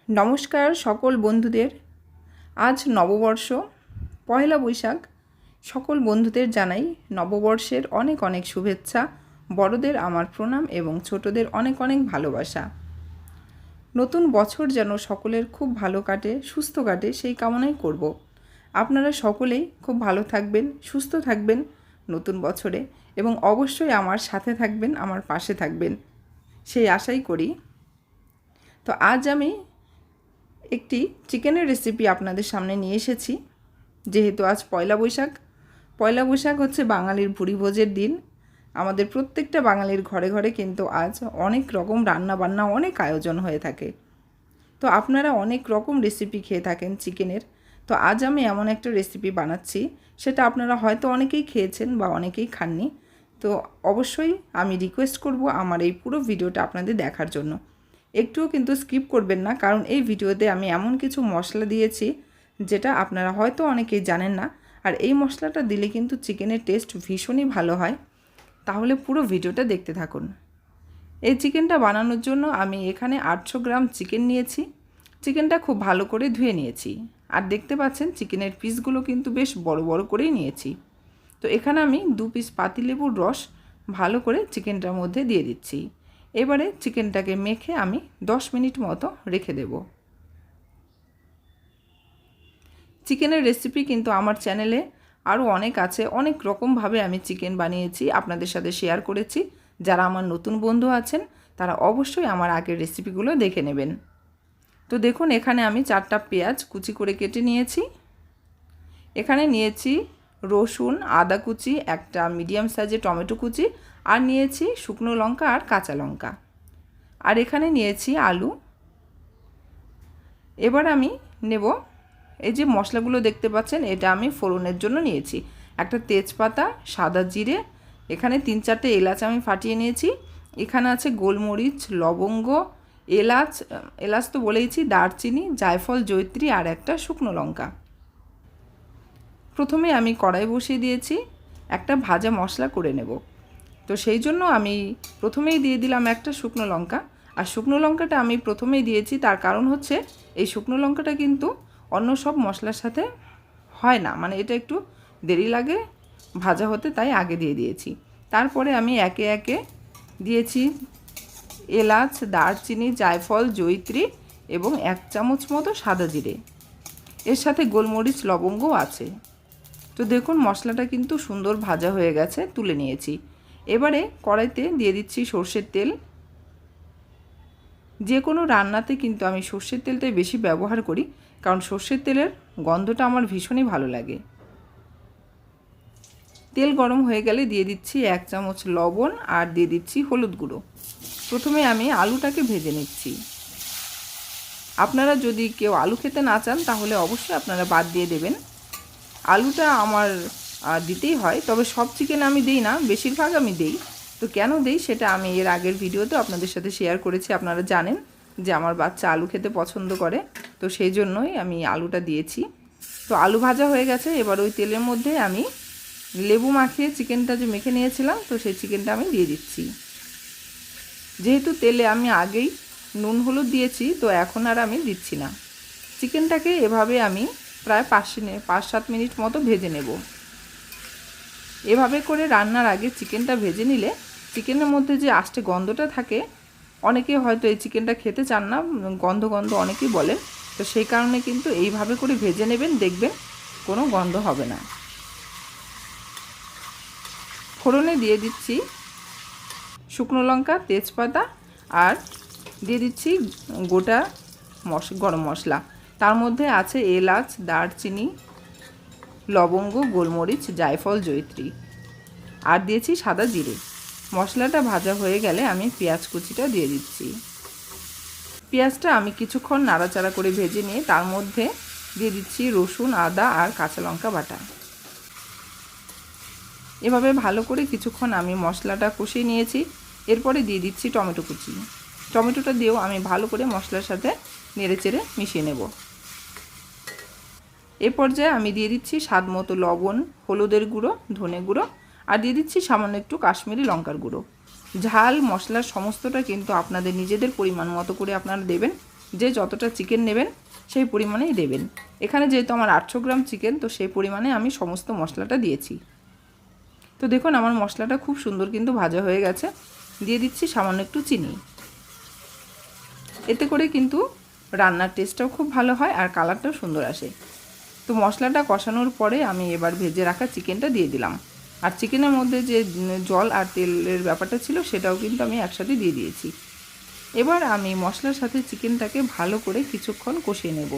নমস্কার সকল বন্ধুদের। আজ নববর্ষ, পয়লা বৈশাখ। সকল বন্ধুদের জানাই নববর্ষের অনেক অনেক শুভেচ্ছা। বড়দের আমার প্রণাম এবং ছোটদের অনেক অনেক ভালোবাসা। নতুন বছর যেন সকলের খুব ভালো কাটে, সুস্থ কাটে, সেই কামনাই করব। আপনারা সকলেই খুব ভালো থাকবেন, সুস্থ থাকবেন নতুন বছরে, এবং অবশ্যই আমার সাথে থাকবেন, আমার পাশে থাকবেন, সেই আশাই করি। তো আজ আমি একটি চিকেনের রেসিপি আপনাদের সামনে নিয়ে এসেছি। যেহেতু আজ পয়লা বৈশাখ হচ্ছে বাঙালির ভুরিভোজের দিন। আমাদের প্রত্যেকটা বাঙালির ঘরে ঘরে কিন্তু আজ অনেক রকম রান্নাবান্না, অনেক আয়োজন হয়ে থাকে। তো আপনারা অনেক রকম রেসিপি খেয়ে থাকেন চিকেনের। তো আজ আমি এমন একটা রেসিপি বানাচ্ছি, সেটা আপনারা হয়তো অনেকেই খেয়েছেন বা অনেকেই খাননি। তো অবশ্যই আমি রিকোয়েস্ট করব আমার এই পুরো ভিডিওটা আপনাদের দেখার জন্য। একটুও কিন্তু স্কিপ করবেন না, কারণ এই ভিডিওতে আমি এমন কিছু মশলা দিয়েছি যেটা আপনারা হয়তো অনেকেই জানেন না। আর এই মশলাটা দিলে কিন্তু চিকেনের টেস্ট ভীষণই ভালো হয়। তাহলে পুরো ভিডিওটা দেখতে থাকুন। এই চিকেনটা বানানোর জন্য আমি এখানে 800 গ্রাম চিকেন নিয়েছি। চিকেনটা খুব ভালো করে ধুয়ে নিয়েছি। আর দেখতে পাচ্ছেন চিকেনের পিসগুলো কিন্তু বেশ বড় বড় করেই নিয়েছি। তো এখানে আমি 2 পিস পাতিলেবুর রস ভালো করে চিকেনটার মধ্যে দিয়ে দিচ্ছি। এবারে চিকেনটাকে মেখে আমি 10 মিনিট মতো রেখে দেব। চিকেনের রেসিপি কিন্তু আমার চ্যানেলে আরও অনেক আছে, অনেক রকমভাবে আমি চিকেন বানিয়েছি, আপনাদের সাথে শেয়ার করেছি। যারা আমার নতুন বন্ধু আছেন তারা অবশ্যই আমার আগের রেসিপিগুলো দেখে নেবেন। তো দেখুন, এখানে আমি 4টা পেঁয়াজ কুচি করে কেটে নিয়েছি। এখানে নিয়েছি রসুন, আদা কুচি, একটা মিডিয়াম সাইজের টমেটো কুচি, আর নিয়েছি শুকনো লঙ্কা আর কাঁচা লঙ্কা, আর এখানে নিয়েছি আলু। এবার আমি নেব এই যে মশলাগুলো দেখতে পাচ্ছেন, এটা আমি ফোড়নের জন্য নিয়েছি। একটা তেজপাতা, সাদা জিরে, এখানে 3-4টে এলাচ আমি ফাটিয়ে নিয়েছি। এখানে আছে গোলমরিচ, লবঙ্গ, এলাচ তো বলেইছি, দারচিনি, জায়ফল, জয়িত্রী, আর একটা শুকনো লঙ্কা। প্রথমে আমি কড়াই বসিয়ে দিয়েছি, একটা ভাজা মশলা করে নেব। তো সেই জন্য আমি প্রথমেই দিয়ে দিলাম একটা শুকনো লঙ্কা। আর শুকনো লঙ্কাটা আমি প্রথমেই দিয়েছি, তার কারণ হচ্ছে এই শুকনো লঙ্কাটা কিন্তু অন্য সব মশলার সাথে হয় না, মানে এটা একটু দেরি লাগে ভাজা হতে, তাই আগে দিয়ে দিয়েছি। তারপরে আমি একে একে দিয়েছি এলাচ, দারচিনি, জায়ফল, জয়িত্রী এবং 1 চামচ মতো সাদা জিরে। এর সাথে গোলমরিচ, লবঙ্গও আছে। তো দেখুন মশলাটা কিন্তু সুন্দর ভাজা হয়ে গেছে, তুলে নিয়েছি। এবারে কড়াইতে দিয়ে দিচ্ছি সর্ষের তেল। যে কোনো রান্নাতে কিন্তু আমি সর্ষের তেলটাই বেশি ব্যবহার করি, কারণ সর্ষের তেলের গন্ধটা আমার ভীষণই ভালো লাগে। তেল গরম হয়ে গেলে দিয়ে দিচ্ছি 1 চামচ লবণ, আর দিয়ে দিচ্ছি হলুদ গুঁড়ো। প্রথমে আমি আলুটাকে ভেজে নিচ্ছি। আপনারা যদি কেউ আলু খেতে না চান তাহলে অবশ্যই আপনারা বাদ দিয়ে দেবেন। আলুটা আমার দিতেই হয়, তবে সব চিকেন আমি দিই না, বেশিরভাগ আমি দিই। তো কেন দিই সেটা আমি এর আগের ভিডিওতে আপনাদের সাথে শেয়ার করেছি। আপনারা জানেন যে আমার বাচ্চা আলু খেতে পছন্দ করে, তো সেই জন্যই আমি আলুটা দিয়েছি। তো আলু ভাজা হয়ে গেছে। এবার ওই তেলের মধ্যে আমি লেবু মাখিয়ে চিকেনটা যে মেখে নিয়েছিলাম, তো সেই চিকেনটা আমি দিয়ে দিচ্ছি। যেহেতু তেলে আমি আগেই নুন হলুদ দিয়েছি, তো এখন আর আমি দিচ্ছি না। চিকেনটাকে এভাবে আমি প্রায় 5-7 মিনিট মতো ভেজে নেব। এভাবে করে রান্নার আগে চিকেনটা ভেজে নিলে চিকেনের মধ্যে যে আষ্টে গন্ধটা থাকে, অনেকে হয়তো এই চিকেনটা খেতে চান না, গন্ধ গন্ধ অনেকেই বলেন। তো সেই কারণে কিন্তু এইভাবে করে ভেজে নেবেন, দেখবেন কোনো গন্ধ হবে না। ফোড়নে দিয়ে দিচ্ছি শুকনো লঙ্কা, তেজপাতা, আর দিয়ে দিচ্ছি গোটা গরম মশলা। তার মধ্যে আছে এলাচ, দারচিনি, লবঙ্গ, গোলমরিচ, জায়ফল, জয়িত্রী, আর দিয়েছি সাদা জিরে। মশলাটা ভাজা হয়ে গেলে আমি পেঁয়াজ কুচিটা দিয়ে দিচ্ছি। পেঁয়াজটা আমি কিছুক্ষণ নাড়াচাড়া করে ভেজে নিয়ে তার মধ্যে দিয়ে দিচ্ছি রসুন, আদা আর কাঁচা লঙ্কা বাটা। এভাবে ভালো করে কিছুক্ষণ আমি মশলাটা কষিয়ে নিয়েছি। এরপরে দিয়ে দিচ্ছি টমেটো কুচি। টমেটোটা দিয়েও আমি ভালো করে মশলার সাথে নেড়েচেড়ে মিশিয়ে নেব। এ পর্যায়ে আমি দিয়ে দিচ্ছি স্বাদ মতো লবণ, হলুদের গুঁড়ো, ধনে গুঁড়ো, আর দিয়ে দিচ্ছি সামান্য একটু কাশ্মীরি লঙ্কার গুঁড়ো। ঝাল মশলার সমস্তটা কিন্তু আপনাদের নিজেদের পরিমাণ মতো করে আপনারা দেবেন। যে যতটা চিকেন নেবেন সেই পরিমাণেই দেবেন। এখানে যেহেতু আমার 800 গ্রাম চিকেন, তো সেই পরিমাণে আমি সমস্ত মশলাটা দিয়েছি। তো দেখুন আমার মশলাটা খুব সুন্দর কিন্তু ভাজা হয়ে গেছে। দিয়ে দিচ্ছি সামান্য একটু চিনি। এতে করে কিন্তু রান্নার টেস্টটাও খুব ভালো হয় আর কালারটাও সুন্দর আসে। তো মশলাটা কষানোর পরে আমি এবার ভেজে রাখা চিকেনটা দিয়ে দিলাম। আর চিকেনের মধ্যে যে জল আর তেলের ব্যাপারটা ছিল সেটাও কিন্তু আমি একসাথে দিয়ে দিয়েছি। এবার আমি মশলার সাথে চিকেনটাকে ভালো করে কিছুক্ষণ কষিয়ে নেব।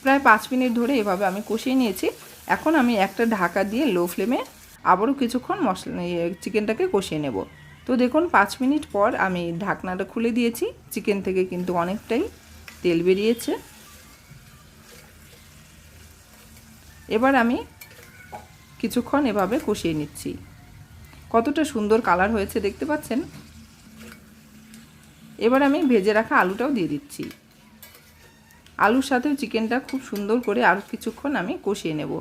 প্রায় 5 মিনিট ধরে এভাবে আমি কষিয়ে নিয়েছি। এখন আমি একটা ঢাকা দিয়ে লো ফ্লেমে আবারও কিছুক্ষণ চিকেনটাকে কষিয়ে নেব। তো দেখুন 5 মিনিট পর আমি ঢাকনাটা খুলে দিয়েছি। চিকেন থেকে কিন্তু অনেকটাই তেল বেরিয়েছে। এবার আমি কিছুক্ষণ এভাবে কষিয়ে নিচ্ছি। কতটা সুন্দর কালার হয়েছে দেখতে পাচ্ছেন। এবার আমি ভেজে রাখা আলুটাও দিয়ে দিচ্ছি। আলুর সাথেও চিকেনটা খুব সুন্দর করে আরও কিছুক্ষণ আমি কষিয়ে নেব।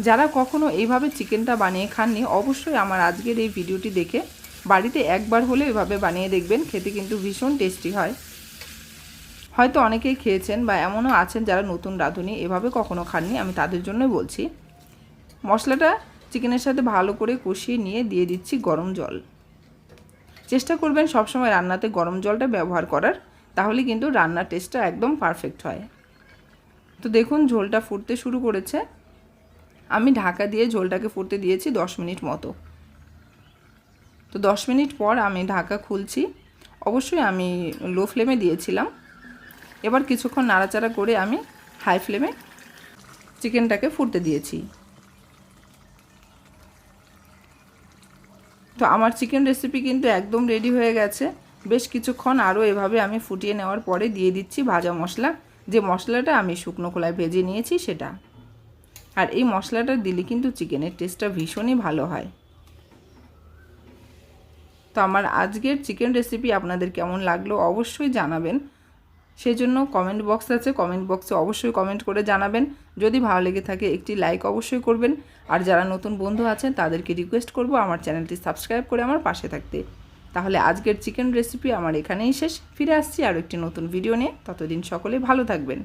যারা কখনো এইভাবে চিকেনটা বানিয়ে খাননি, অবশ্যই আমার আজকের এই ভিডিওটি দেখে বাড়িতে একবার হলে এভাবে বানিয়ে দেখবেন। খেতে কিন্তু ভীষণ টেস্টি হয়। হয়তো অনেকেই খেয়েছেন বা এমনও আছেন যারা নতুন রাঁধুনি, এভাবে কখনো খাননি, আমি তাদের জন্যই বলছি। মশলাটা চিকেনের সাথে ভালো করে কষিয়ে নিয়ে দিয়ে দিচ্ছি গরম জল। চেষ্টা করবেন সবসময় রান্নাতে গরম জলটা ব্যবহার করার, তাহলে কিন্তু রান্নার টেস্টটা একদম পারফেক্ট হয়। তো দেখুন ঝোলটা ফুটতে শুরু করেছে। আমি ঢাকা দিয়ে ঝোলটাকে ফুটতে দিয়েছি 10 মিনিট মতো। তো 10 মিনিট পর আমি ঢাকা খুলছি। অবশ্যই আমি লো ফ্লেমে দিয়েছিলাম। এবার কিছুক্ষণ নাড়াচাড়া করে আমি হাই ফ্লেমে চিকেনটাকে ফুটতে দিয়েছি। তো আমার চিকেন রেসিপি কিন্তু একদম রেডি হয়ে গেছে। বেশ কিছুক্ষণ আরও এভাবে আমি ফুটিয়ে নেওয়ার পরে দিয়ে দিচ্ছি ভাজা মশলা, যে মশলাটা আমি শুকনো খোলায় ভেজে নিয়েছি সেটা। আর এই মশলাটা দিলে কিন্তু চিকেনের টেস্টটা ভীষণই ভালো হয়। তো আমার আজকের চিকেন রেসিপি আপনাদের কেমন লাগলো অবশ্যই জানাবেন। সেই জন্য কমেন্ট বক্স আছে, কমেন্ট বক্সে অবশ্যই কমেন্ট করে জানাবেন। যদি ভালো লেগে থাকে একটি লাইক অবশ্যই করবেন। আর যারা নতুন বন্ধু আছেন তাদেরকে রিকোয়েস্ট করব আমার চ্যানেলটি সাবস্ক্রাইব করে আমার পাশে থাকতে। তাহলে আজকের চিকেন রেসিপি আমার এখানেই শেষ। ফিরে আসছি আরও একটি নতুন ভিডিও নিয়ে। ততদিন সকলে ভালো থাকবেন।